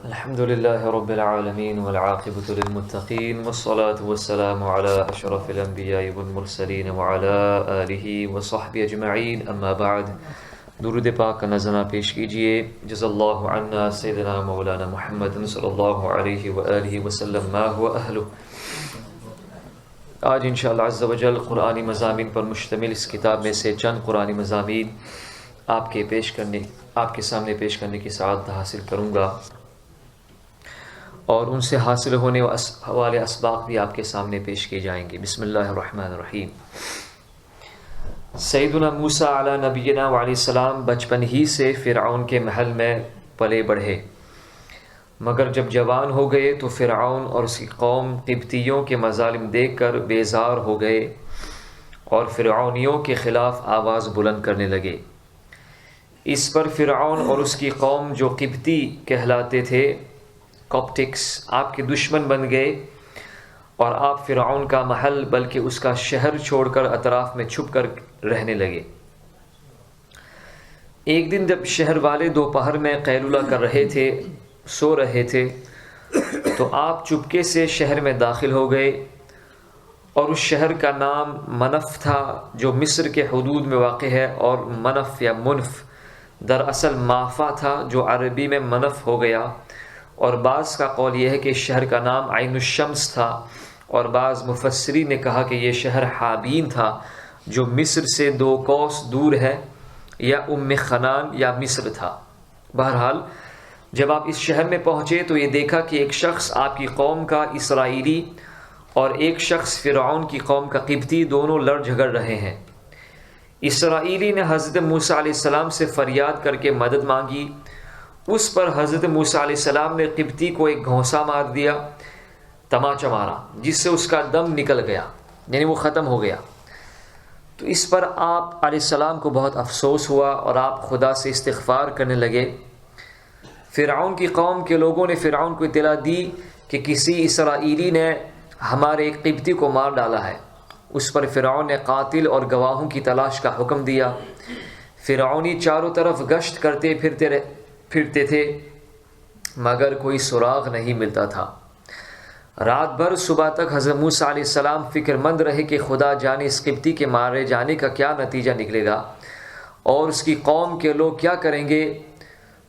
الحمد لله رب العالمين والعاقبة للمتقين والصلاة والسلام على أشرف الأنبياء والمرسلين وعلى آله وصحبه أجمعين اما بعد درود پاک کا نذرانہ پیش کیجئے جزا اللہ عنا سیدنا مولانا محمد صلی اللہ علیہ وآلہ وسلم ما هو اہلہ۔ آج انشاءاللہ عز و جل قرآنی مضامین پر مشتمل اس کتاب میں سے چند قرآنی مضامین آپ کے سامنے پیش کرنے کی سعادت حاصل کروں گا، اور ان سے حاصل ہونے والے اسباق بھی آپ کے سامنے پیش کیے جائیں گے۔ بسم اللہ الرحمن الرحیم۔ سیدنا موسیٰ علیہ نبینا وعلیہ السلام بچپن ہی سے فرعون کے محل میں پلے بڑھے، مگر جب جوان ہو گئے تو فرعون اور اس کی قوم قبطیوں کے مظالم دیکھ کر بیزار ہو گئے اور فرعونیوں کے خلاف آواز بلند کرنے لگے۔ اس پر فرعون اور اس کی قوم جو قبطی کہلاتے تھے، کاپٹکس، آپ کے دشمن بن گئے اور آپ فرعون کا محل بلکہ اس کا شہر چھوڑ کر اطراف میں چھپ کر رہنے لگے۔ ایک دن جب شہر والے دوپہر میں قیلولہ کر رہے تھے، سو رہے تھے، تو آپ چپکے سے شہر میں داخل ہو گئے، اور اس شہر کا نام منف تھا جو مصر کے حدود میں واقع ہے، اور منف یا منف دراصل مافا تھا جو عربی میں منف ہو گیا، اور بعض کا قول یہ ہے کہ شہر کا نام عین الشمس تھا، اور بعض مفسرین نے کہا کہ یہ شہر حابین تھا جو مصر سے 2 کوس دور ہے، یا ام خنان یا مصر تھا۔ بہرحال جب آپ اس شہر میں پہنچے تو یہ دیکھا کہ ایک شخص آپ کی قوم کا اسرائیلی اور ایک شخص فرعون کی قوم کا قبطی دونوں لڑ جھگڑ رہے ہیں۔ اسرائیلی نے حضرت موسیٰ علیہ السلام سے فریاد کر کے مدد مانگی، اس پر حضرت موسیٰ علیہ السلام نے قبطی کو ایک گھونسا مار دیا، تماچا مارا، جس سے اس کا دم نکل گیا، یعنی وہ ختم ہو گیا۔ تو اس پر آپ علیہ السلام کو بہت افسوس ہوا اور آپ خدا سے استغفار کرنے لگے۔ فرعون کی قوم کے لوگوں نے فرعون کو اطلاع دی کہ کسی اسرائیلی نے ہمارے ایک قبطی کو مار ڈالا ہے۔ اس پر فرعون نے قاتل اور گواہوں کی تلاش کا حکم دیا۔ فرعونی چاروں طرف گشت کرتے پھرتے تھے، مگر کوئی سراغ نہیں ملتا تھا۔ رات بھر صبح تک حضرت موسیٰ علیہ السلام فکر مند رہے کہ خدا جانے اس قبطی کے مارے جانے کا کیا نتیجہ نکلے گا اور اس کی قوم کے لوگ کیا کریں گے۔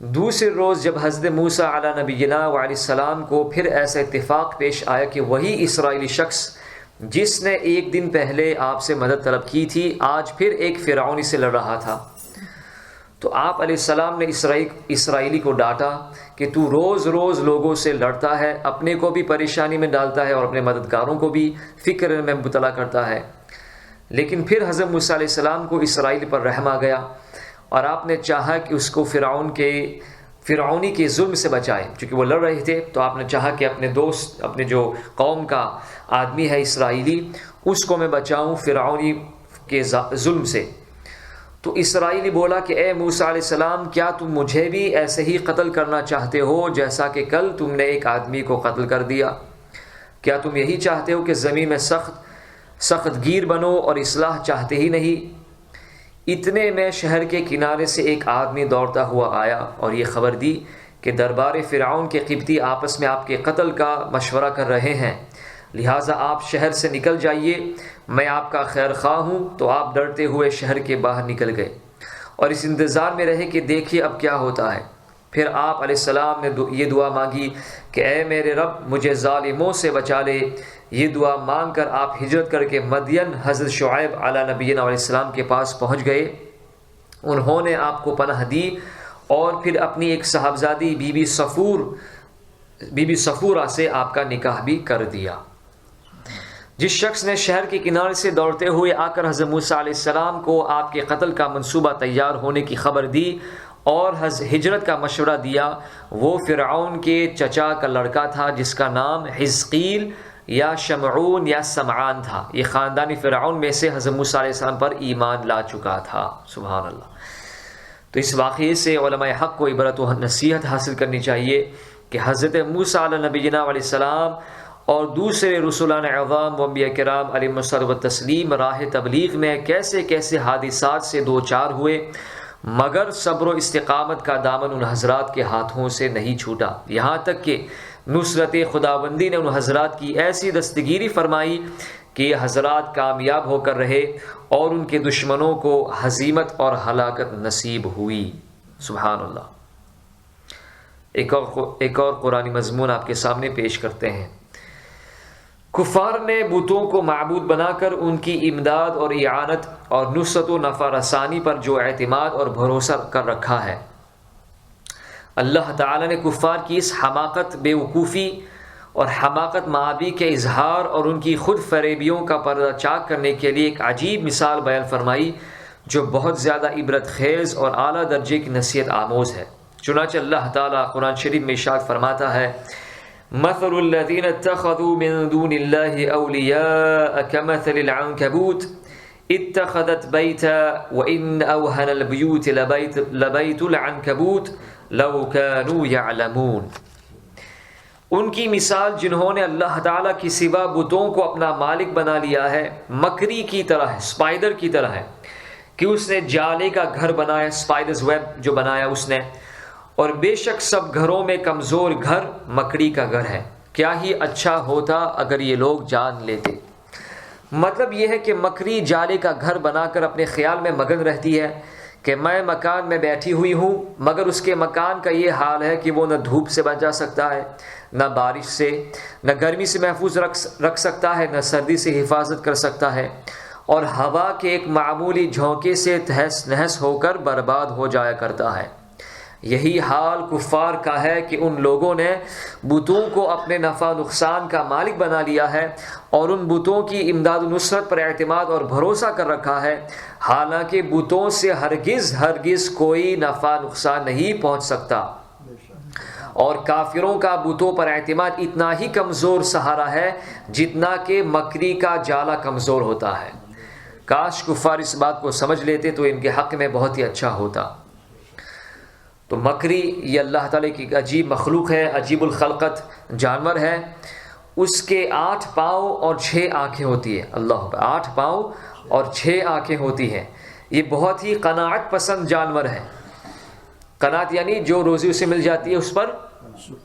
دوسرے روز جب حضرت موسیٰ علیہ نبینا وعلیہ السلام کو پھر ایسا اتفاق پیش آیا کہ وہی اسرائیلی شخص جس نے ایک دن پہلے آپ سے مدد طلب کی تھی، آج پھر ایک فرعونی سے لڑ رہا تھا، تو آپ علیہ السلام نے اسرائیلی کو ڈانٹا کہ تو روز روز لوگوں سے لڑتا ہے، اپنے کو بھی پریشانی میں ڈالتا ہے اور اپنے مددگاروں کو بھی فکر میں مبتلا کرتا ہے۔ لیکن پھر حضرت موسیٰ علیہ السلام کو اسرائیل پر رحم آ گیا، اور آپ نے چاہا کہ اس کو فرعونی کے ظلم سے بچائے، چونکہ وہ لڑ رہے تھے، تو آپ نے چاہا کہ اپنے دوست، اپنے جو قوم کا آدمی ہے اسرائیلی، اس کو میں بچاؤں فرعونی کے ظلم سے۔ تو اسرائیلی بولا کہ اے موسیٰ علیہ السلام، کیا تم مجھے بھی ایسے ہی قتل کرنا چاہتے ہو جیسا کہ کل تم نے ایک آدمی کو قتل کر دیا؟ کیا تم یہی چاہتے ہو کہ زمین میں سخت گیر بنو اور اصلاح چاہتے ہی نہیں؟ اتنے میں شہر کے کنارے سے ایک آدمی دوڑتا ہوا آیا اور یہ خبر دی کہ دربار فرعون کے قبطی آپس میں آپ کے قتل کا مشورہ کر رہے ہیں، لہٰذا آپ شہر سے نکل جائیے، میں آپ کا خیر خواہ ہوں۔ تو آپ ڈرتے ہوئے شہر کے باہر نکل گئے اور اس انتظار میں رہے کہ دیکھیے اب کیا ہوتا ہے۔ پھر آپ علیہ السلام نے یہ دعا مانگی کہ اے میرے رب، مجھے ظالموں سے بچا لے۔ یہ دعا مانگ کر آپ ہجرت کر کے مدین حضرت شعیب علیہ نبینا علیہ السلام کے پاس پہنچ گئے۔ انہوں نے آپ کو پناہ دی اور پھر اپنی ایک صاحبزادی بی بی صفورہ سے آپ کا نکاح بھی کر دیا۔ جس شخص نے شہر کے کنارے سے دوڑتے ہوئے آ کر حضرت موسیٰ علیہ السلام کو آپ کے قتل کا منصوبہ تیار ہونے کی خبر دی اور ہجرت کا مشورہ دیا، وہ فرعون کے چچا کا لڑکا تھا جس کا نام حزقیل یا شمعون یا سمعان تھا۔ یہ خاندانی فرعون میں سے حضرت موسیٰ علیہ السلام پر ایمان لا چکا تھا۔ سبحان اللہ۔ تو اس واقعے سے علماء حق کو عبرت و نصیحت حاصل کرنی چاہیے کہ حضرت موسیٰ علیہ نبینا علیہ السلام اور دوسرے رسولان اعظام و انبیاء کرام علیہم الصلوۃ والتسلیم راہ تبلیغ میں کیسے کیسے حادثات سے دوچار ہوئے، مگر صبر و استقامت کا دامن ان حضرات کے ہاتھوں سے نہیں چھوٹا، یہاں تک کہ نصرت خداوندی نے ان حضرات کی ایسی دستگیری فرمائی کہ یہ حضرات کامیاب ہو کر رہے اور ان کے دشمنوں کو ہزیمت اور ہلاکت نصیب ہوئی۔ سبحان اللہ۔ ایک اور قرآنی مضمون آپ کے سامنے پیش کرتے ہیں۔ کفار نے بتوں کو معبود بنا کر ان کی امداد اور اعانت اور نصرت و نفع رسانی پر جو اعتماد اور بھروسہ کر رکھا ہے، اللہ تعالیٰ نے کفار کی اس حماقت، بے وقوفی اور حماقت مآبی کے اظہار اور ان کی خود فریبیوں کا پردہ چاک کرنے کے لیے ایک عجیب مثال بیان فرمائی جو بہت زیادہ عبرت خیز اور اعلیٰ درجے کی نصیحت آموز ہے۔ چنانچہ اللہ تعالیٰ قرآن شریف میں ارشاد فرماتا ہے، مثل الذين اتخذوا من دون الله أولياء كمثل العنكبوت اتخذت بيتا وإن أوهن البيوت لبيت العنكبوت لو كانوا يعلمون۔ ان کی مثال جنہوں نے اللہ تعالیٰ کی سوا بتوں کو اپنا مالک بنا لیا ہے، مکری کی طرح ہے، اسپائڈر کی طرح ہے کہ اس نے جالے کا گھر بنایا، اسپائڈرز ویب جو بنایا اس نے، اور بے شک سب گھروں میں کمزور گھر مکڑی کا گھر ہے، کیا ہی اچھا ہوتا اگر یہ لوگ جان لیتے۔ مطلب یہ ہے کہ مکڑی جالے کا گھر بنا کر اپنے خیال میں مگن رہتی ہے کہ میں مکان میں بیٹھی ہوئی ہوں، مگر اس کے مکان کا یہ حال ہے کہ وہ نہ دھوپ سے بچا سکتا ہے، نہ بارش سے، نہ گرمی سے محفوظ رکھ سکتا ہے، نہ سردی سے حفاظت کر سکتا ہے، اور ہوا کے ایک معمولی جھونکے سے تہس نہس ہو کر برباد ہو جایا کرتا ہے۔ یہی حال کفار کا ہے کہ ان لوگوں نے بتوں کو اپنے نفع نقصان کا مالک بنا لیا ہے اور ان بتوں کی امداد و نصرت پر اعتماد اور بھروسہ کر رکھا ہے، حالانکہ بتوں سے ہرگز کوئی نفع نقصان نہیں پہنچ سکتا، اور کافروں کا بتوں پر اعتماد اتنا ہی کمزور سہارا ہے جتنا کہ مکری کا جالا کمزور ہوتا ہے۔ کاش کفار اس بات کو سمجھ لیتے تو ان کے حق میں بہت ہی اچھا ہوتا۔ تو مکری یہ اللہ تعالیٰ کی ایک عجیب مخلوق ہے، عجیب الخلقت جانور ہے۔ اس کے 8 پاؤں اور 6 آنکھیں ہوتی ہیں۔ اللہ 8 پاؤں اور 6 آنکھیں ہوتی ہیں۔ یہ بہت ہی قناعت پسند جانور ہے۔ قناعت یعنی جو روزی اسے مل جاتی ہے اس پر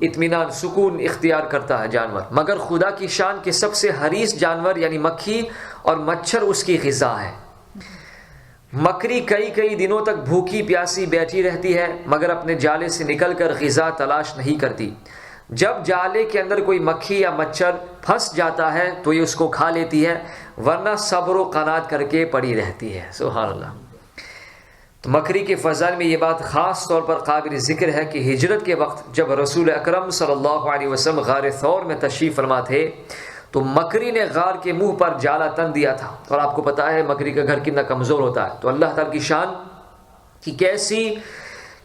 اطمینان، سکون اختیار کرتا ہے جانور۔ مگر خدا کی شان کے سب سے حریص جانور یعنی مکھی اور مچھر اس کی غذا ہے۔ مکری کئی دنوں تک بھوکی پیاسی بیٹھی رہتی ہے مگر اپنے جالے سے نکل کر غذا تلاش نہیں کرتی۔ جب جالے کے اندر کوئی مکھی یا مچھر پھنس جاتا ہے تو یہ اس کو کھا لیتی ہے، ورنہ صبر و قناعت کر کے پڑی رہتی ہے۔ سبحان اللہ۔ تو مکری کے فضائل میں یہ بات خاص طور پر قابل ذکر ہے کہ ہجرت کے وقت جب رسول اکرم صلی اللہ علیہ وسلم غار ثور میں تشریف فرما تھے تو مکری نے غار کے منہ پر جالا تن دیا تھا، اور آپ کو پتا ہے مکری کا گھر کتنا کمزور ہوتا ہے۔ تو اللہ تعالیٰ کی شان کہ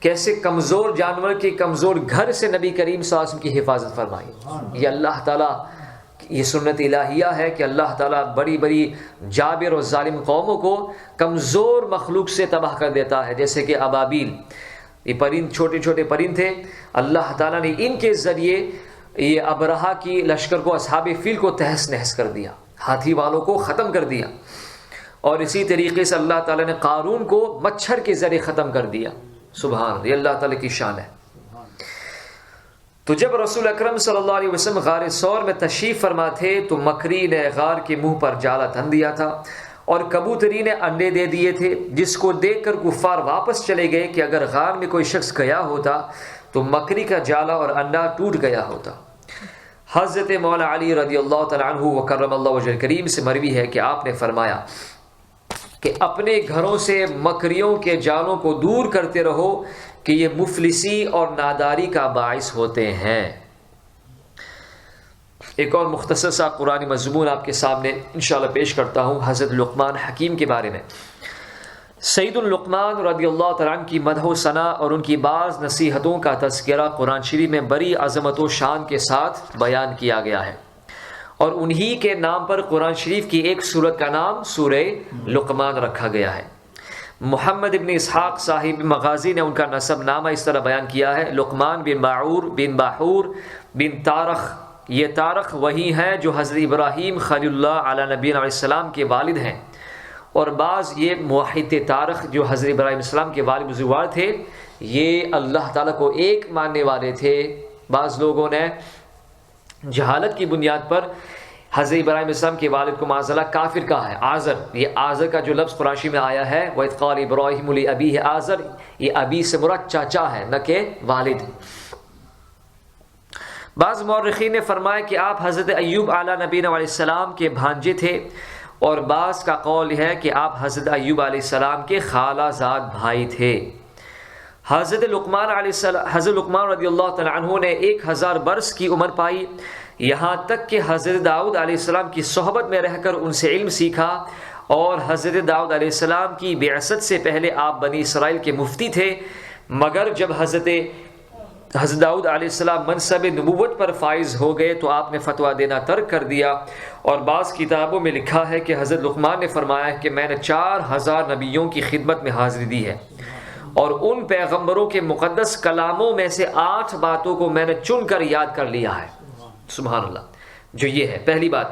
کیسے کمزور جانور کے کمزور گھر سے نبی کریم صلی اللہ علیہ وسلم کی حفاظت فرمائی۔ یہ اللہ تعالیٰ یہ سنت الہیہ ہے کہ اللہ تعالیٰ بڑی جابر اور ظالم قوموں کو کمزور مخلوق سے تباہ کر دیتا ہے، جیسے کہ ابابیل، یہ پرند چھوٹے پرند تھے، اللہ تعالیٰ نے ان کے ذریعے یہ ابرہا کی لشکر کو، اصحاب فیل کو تہس نہس کر دیا، ہاتھی والوں کو ختم کر دیا، اور اسی طریقے سے اللہ تعالیٰ نے قارون کو مچھر کے ذریعے ختم کر دیا۔ سبحان اللہ، یہ اللہ تعالیٰ کی شان ہے۔ تو جب رسول اکرم صلی اللہ علیہ وسلم غار ثور میں تشریف فرما تھے تو مکری نے غار کے منہ پر جالا تن دیا تھا اور کبوتری نے انڈے دے دیے تھے، جس کو دیکھ کر کفار واپس چلے گئے کہ اگر غار میں کوئی شخص گیا ہوتا تو مکری کا جالا اور انڈا ٹوٹ گیا ہوتا۔ حضرت مولا علی رضی اللہ تعالیٰ عنہ وکرم اللہ وجہ کریم سے مروی ہے کہ آپ نے فرمایا کہ اپنے گھروں سے مکریوں کے جالوں کو دور کرتے رہو کہ یہ مفلسی اور ناداری کا باعث ہوتے ہیں۔ ایک اور مختصر سا قرآن مضمون آپ کے سامنے انشاءاللہ پیش کرتا ہوں حضرت لقمان حکیم کے بارے میں۔ سید لقمان رضی اللہ تعالیٰ عنہ کی مدح و ثنا اور ان کی بعض نصیحتوں کا تذکرہ قرآن شریف میں بڑی عظمت و شان کے ساتھ بیان کیا گیا ہے، اور انہی کے نام پر قرآن شریف کی ایک سورت کا نام سورہ لقمان رکھا گیا ہے۔ محمد ابن اسحاق صاحب مغازی نے ان کا نسب نامہ اس طرح بیان کیا ہے، لقمان بن باعور بن باحور بن تارخ۔ یہ تارخ وہی ہیں جو حضرت ابراہیم خلیل اللہ علیہ نبی علیہ السلام کے والد ہیں، اور بعض یہ موحد تارخ جو حضرت ابراہیم السلام کے والد بزرگوار تھے، یہ اللہ تعالیٰ کو ایک ماننے والے تھے۔ بعض لوگوں نے جہالت کی بنیاد پر حضرت ابراہیم السلام کے والد کو معاذ اللہ کافر کہا ہے۔ آزر، یہ آزر کا جو لفظ قرآن میں آیا ہے وَإِذْ قَالَ إِبْرَاهِيمُ لِأَبِيهِ آزر، یہ ابی سے مراد چاچا ہے نہ کہ والد۔ بعض مورخین نے فرمایا کہ آپ حضرت ایوب علیہ نبینا علیہ السلام کے بھانجے تھے، اور بعض کا قول ہے کہ آپ حضرت ایوب علیہ السلام کے خالہ زاد بھائی تھے۔ حضرت لقمان رضی اللہ تعالیٰ عنہ نے 1000 برس کی عمر پائی، یہاں تک کہ حضرت داؤد علیہ السلام کی صحبت میں رہ کر ان سے علم سیکھا، اور حضرت داؤد علیہ السلام کی بعثت سے پہلے آپ بنی اسرائیل کے مفتی تھے، مگر جب حضرت داؤد علیہ السلام منصب نبوت پر فائز ہو گئے تو آپ نے فتویٰ دینا ترک کر دیا۔ اور بعض کتابوں میں لکھا ہے کہ حضرت لقمان نے فرمایا کہ میں نے 4000 نبیوں کی خدمت میں حاضری دی ہے، اور ان پیغمبروں کے مقدس کلاموں میں سے 8 باتوں کو میں نے چن کر یاد کر لیا ہے۔ سبحان اللہ۔ جو یہ ہے پہلی بات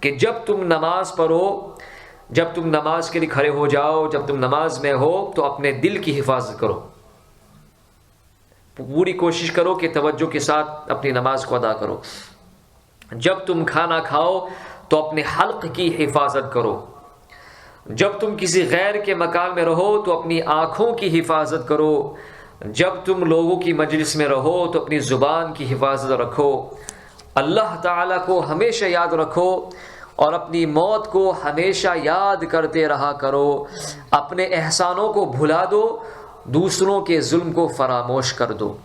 کہ جب تم نماز پڑھو، جب تم نماز کے لیے کھڑے ہو جاؤ، جب تم نماز میں ہو تو اپنے دل کی حفاظت کرو، پوری کوشش کرو کہ توجہ کے ساتھ اپنی نماز کو ادا کرو۔ جب تم کھانا کھاؤ تو اپنے حلق کی حفاظت کرو۔ جب تم کسی غیر کے مکان میں رہو تو اپنی آنکھوں کی حفاظت کرو۔ جب تم لوگوں کی مجلس میں رہو تو اپنی زبان کی حفاظت رکھو۔ اللہ تعالیٰ کو ہمیشہ یاد رکھو، اور اپنی موت کو ہمیشہ یاد کرتے رہا کرو۔ اپنے احسانوں کو بھلا دو، دوسروں کے ظلم کو فراموش کر دو۔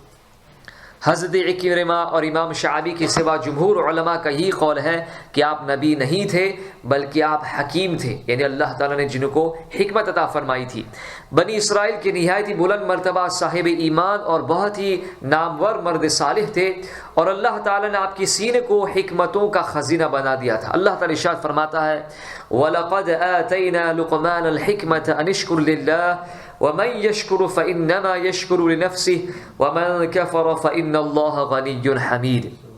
حضرت عکرمہ اور امام شعبی کے سوا جمہور علماء کا یہی قول ہے کہ آپ نبی نہیں تھے بلکہ آپ حکیم تھے، یعنی اللہ تعالیٰ نے جن کو حکمت عطا فرمائی تھی۔ بنی اسرائیل کے نہایت ہی بلند مرتبہ صاحب ایمان اور بہت ہی نامور مرد صالح تھے، اور اللہ تعالیٰ نے آپ کی سینے کو حکمتوں کا خزینہ بنا دیا تھا۔ اللہ تعالیٰ ارشاد فرماتا ہے وَلَقَدْ آتَيْنَا لُقْمَانَ الْحِكْمَةَ أَنِ اشْكُرْ لِلَّهِ وَمَنْ يَشْكُرُ فَإِنَّمَا يَشْكُرُ لِنَفْسِهِ وَمَنْ كَفَرَ فَإِنَّ اللَّهَ غَنِيٌّ حَمِيدٌ۔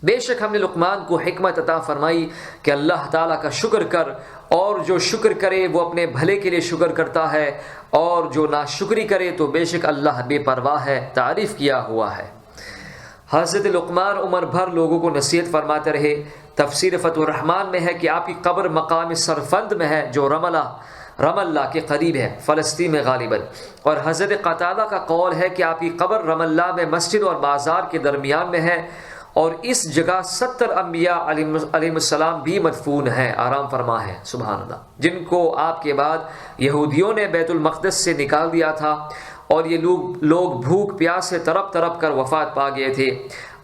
بے شک ہم نے لقمان کو حکمت عطا فرمائی کہ اللہ تعالیٰ کا شکر کر، اور جو شکر کرے وہ اپنے بھلے کے لیے شکر کرتا ہے، اور جو ناشکری کرے تو بے شک اللہ بے پرواہ ہے، تعریف کیا ہوا ہے۔ حضرت لقمان عمر بھر لوگوں کو نصیحت فرماتے رہے۔ تفسیر فتح الرحمن میں ہے کہ آپ کی قبر مقام سرفند میں ہے جو رملہ کے قریب ہے، فلسطین میں غالباً۔ اور حضرت قتادہ کا قول ہے کہ آپ کی قبر رملہ میں مسجد اور بازار کے درمیان میں ہے، اور اس جگہ 70 انبیاء علیہ السلام بھی مدفون ہیں، آرام فرما ہے، سبحان اللہ، جن کو آپ کے بعد یہودیوں نے بیت المقدس سے نکال دیا تھا، اور یہ لوگ بھوک پیاس سے تڑپ تڑپ کر وفات پا گئے تھے۔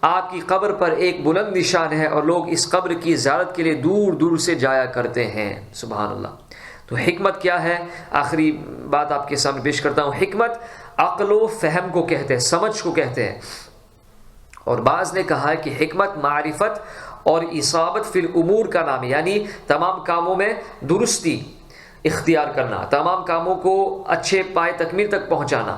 آپ کی قبر پر ایک بلند نشان ہے، اور لوگ اس قبر کی زیارت کے لیے دور دور سے جایا کرتے ہیں، سبحان اللہ۔ تو حکمت کیا ہے؟ آخری بات آپ کے سامنے پیش کرتا ہوں۔ حکمت عقل و فہم کو کہتے ہیں، سمجھ کو کہتے ہیں، اور بعض نے کہا ہے کہ حکمت معرفت اور اصابت فی الامور کا نام ہے، یعنی تمام کاموں میں درستی اختیار کرنا، تمام کاموں کو اچھے پائے تکمیل تک پہنچانا۔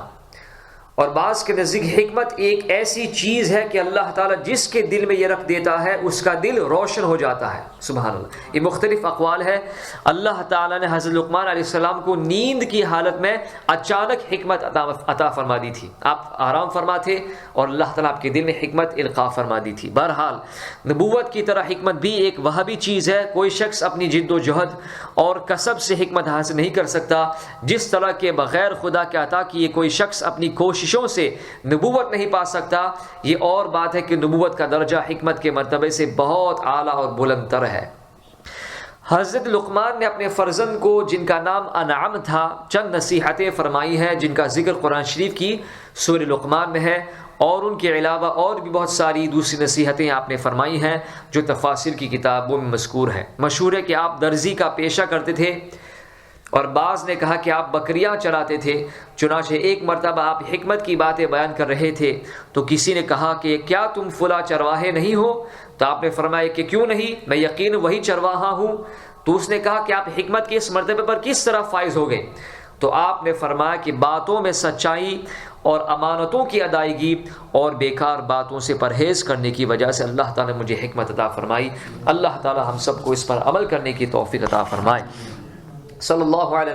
اور بعض کے نزدیک حکمت ایک ایسی چیز ہے کہ اللہ تعالیٰ جس کے دل میں یہ رکھ دیتا ہے اس کا دل روشن ہو جاتا ہے، سبحان اللہ۔ یہ مختلف اقوال ہے۔ اللہ تعالیٰ نے حضرت لقمان علیہ السلام کو نیند کی حالت میں اچانک حکمت عطا فرما دی تھی، آپ آرام فرما تھے، اور اللہ تعالیٰ آپ کے دل میں حکمت القاء فرما دی تھی۔ بہرحال نبوت کی طرح حکمت بھی ایک وہابی چیز ہے۔ کوئی شخص اپنی جد و جہد اور کسب سے حکمت حاصل نہیں کر سکتا، جس طرح کے بغیر خدا کے عطا کیے کوئی شخص اپنی کوششوں سے نبوت نہیں پا سکتا۔ یہ اور بات ہے کہ نبوت کا درجہ حکمت کے مرتبے سے بہت اعلیٰ اور بلند تر ہے۔ حضرت لقمان نے اپنے فرزند کو، جن کا نام انعام تھا، چند نصیحتیں فرمائی ہیں، جن کا ذکر قرآن شریف کی سورہ لقمان میں ہے، اور ان کے علاوہ اور بھی بہت ساری دوسری نصیحتیں آپ نے فرمائی ہیں جو تفاسیر کی کتابوں میں مذکور ہیں۔ مشہور ہے کہ آپ درزی کا پیشہ کرتے تھے، اور بعض نے کہا کہ آپ بکریاں چراتے تھے۔ چنانچہ ایک مرتبہ آپ حکمت کی باتیں بیان کر رہے تھے تو کسی نے کہا کہ کیا تم فلاں چرواہے نہیں ہو؟ تو آپ نے فرمایا کہ کیوں نہیں، میں یقین وہی چرواہا ہوں۔ تو اس نے کہا کہ آپ حکمت کے اس مرتبے پر کس طرح فائز ہو گئے؟ تو آپ نے فرمایا کہ باتوں میں سچائی اور امانتوں کی ادائیگی اور بیکار باتوں سے پرہیز کرنے کی وجہ سے اللہ تعالیٰ نے مجھے حکمت عطا فرمائی۔ اللہ تعالیٰ ہم سب کو اس پر عمل کرنے کی توفیق عطا فرمائے۔ صلی اللہ علیہ